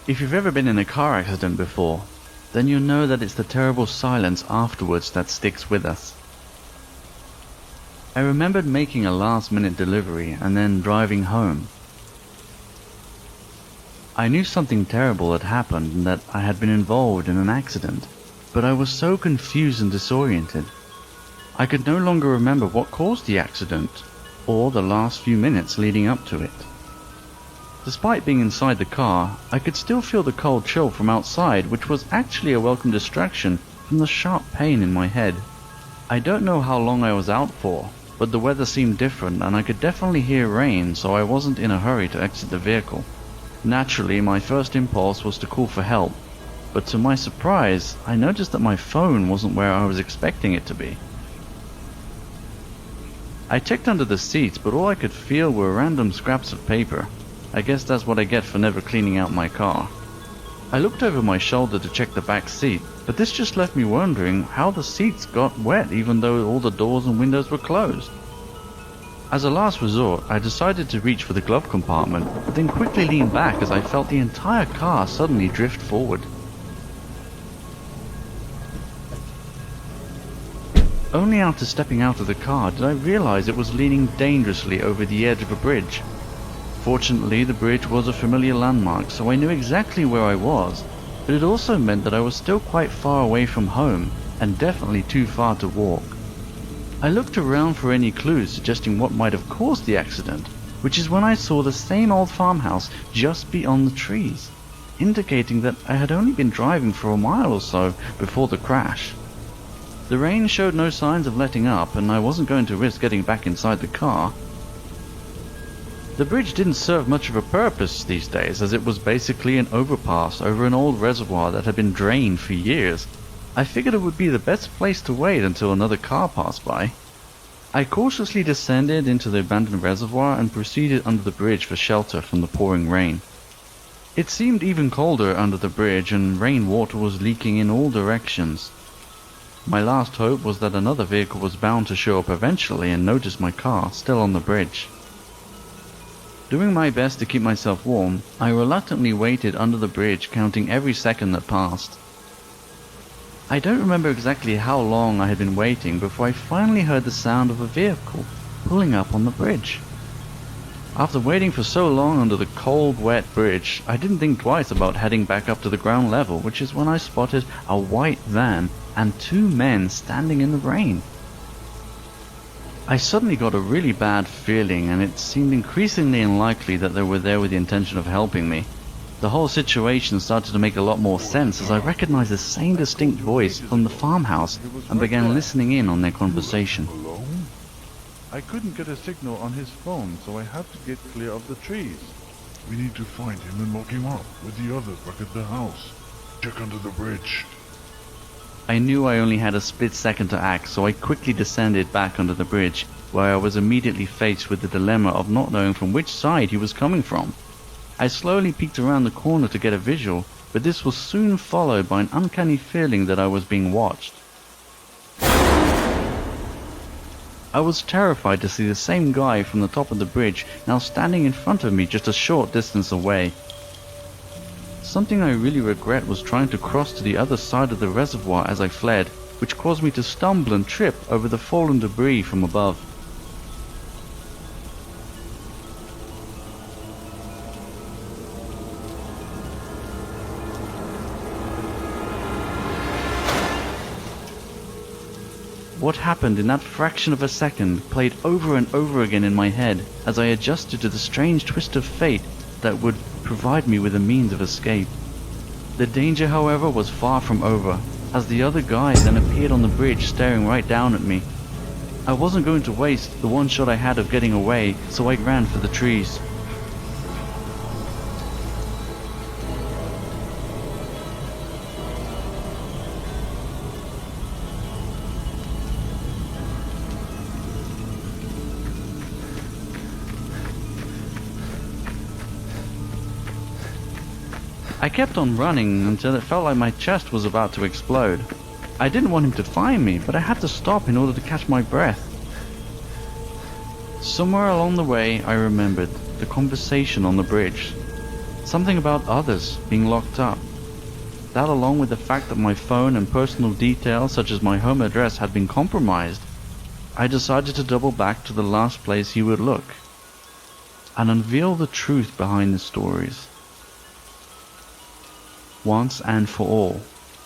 If you've ever been in a car accident before, then you'll know that it's the terrible silence afterwards that sticks with us. I remembered making a last-minute delivery and then driving home. I knew something terrible had happened and that I had been involved in an accident, but I was so confused and disoriented. I could no longer remember what caused the accident, or the last few minutes leading up to it. Despite being inside the car, I could still feel the cold chill from outside, which was actually a welcome distraction from the sharp pain in my head. I don't know how long I was out for, but the weather seemed different and I could definitely hear rain, so I wasn't in a hurry to exit the vehicle. Naturally, my first impulse was to call for help, but to my surprise, I noticed that my phone wasn't where I was expecting it to be. I checked under the seats, but all I could feel were random scraps of paper. I guess that's what I get for never cleaning out my car. I looked over my shoulder to check the back seat, but this just left me wondering how the seats got wet even though all the doors and windows were closed. As a last resort, I decided to reach for the glove compartment, but then quickly leaned back as I felt the entire car suddenly drift forward. Only after stepping out of the car did I realize it was leaning dangerously over the edge of a bridge. Fortunately, the bridge was a familiar landmark, so I knew exactly where I was, but it also meant that I was still quite far away from home, and definitely too far to walk. I looked around for any clues suggesting what might have caused the accident, which is when I saw the same old farmhouse just beyond the trees, indicating that I had only been driving for a mile or so before the crash. The rain showed no signs of letting up, and I wasn't going to risk getting back inside the car. The bridge didn't serve much of a purpose these days, as it was basically an overpass over an old reservoir that had been drained for years. I figured it would be the best place to wait until another car passed by. I cautiously descended into the abandoned reservoir and proceeded under the bridge for shelter from the pouring rain. It seemed even colder under the bridge, and rainwater was leaking in all directions. My last hope was that another vehicle was bound to show up eventually and notice my car still on the bridge. Doing my best to keep myself warm, I reluctantly waited under the bridge, counting every second that passed. I don't remember exactly how long I had been waiting before I finally heard the sound of a vehicle pulling up on the bridge. After waiting for so long under the cold, wet bridge, I didn't think twice about heading back up to the ground level, which is when I spotted a white van and two men standing in the rain. I suddenly got a really bad feeling, and it seemed increasingly unlikely that they were there with the intention of helping me. The whole situation started to make a lot more sense as I recognized the same distinct voice from the farmhouse and began listening in on their conversation. Alone? I couldn't get a signal on his phone, so I had to get clear of the trees. We need to find him and lock him up with the others back at the house. Check under the bridge. I knew I only had a split second to act, so I quickly descended back under the bridge, where I was immediately faced with the dilemma of not knowing from which side he was coming from. I slowly peeked around the corner to get a visual, but this was soon followed by an uncanny feeling that I was being watched. I was terrified to see the same guy from the top of the bridge now standing in front of me just a short distance away. Something I really regret was trying to cross to the other side of the reservoir as I fled, which caused me to stumble and trip over the fallen debris from above. What happened in that fraction of a second played over and over again in my head as I adjusted to the strange twist of fate that would provide me with a means of escape. The danger, however, was far from over, as the other guy then appeared on the bridge staring right down at me. I wasn't going to waste the one shot I had of getting away, so I ran for the trees. I kept on running until it felt like my chest was about to explode. I didn't want him to find me, but I had to stop in order to catch my breath. Somewhere along the way, I remembered the conversation on the bridge. Something about others being locked up. That, along with the fact that my phone and personal details such as my home address had been compromised, I decided to double back to the last place he would look and unveil the truth behind the stories once and for all.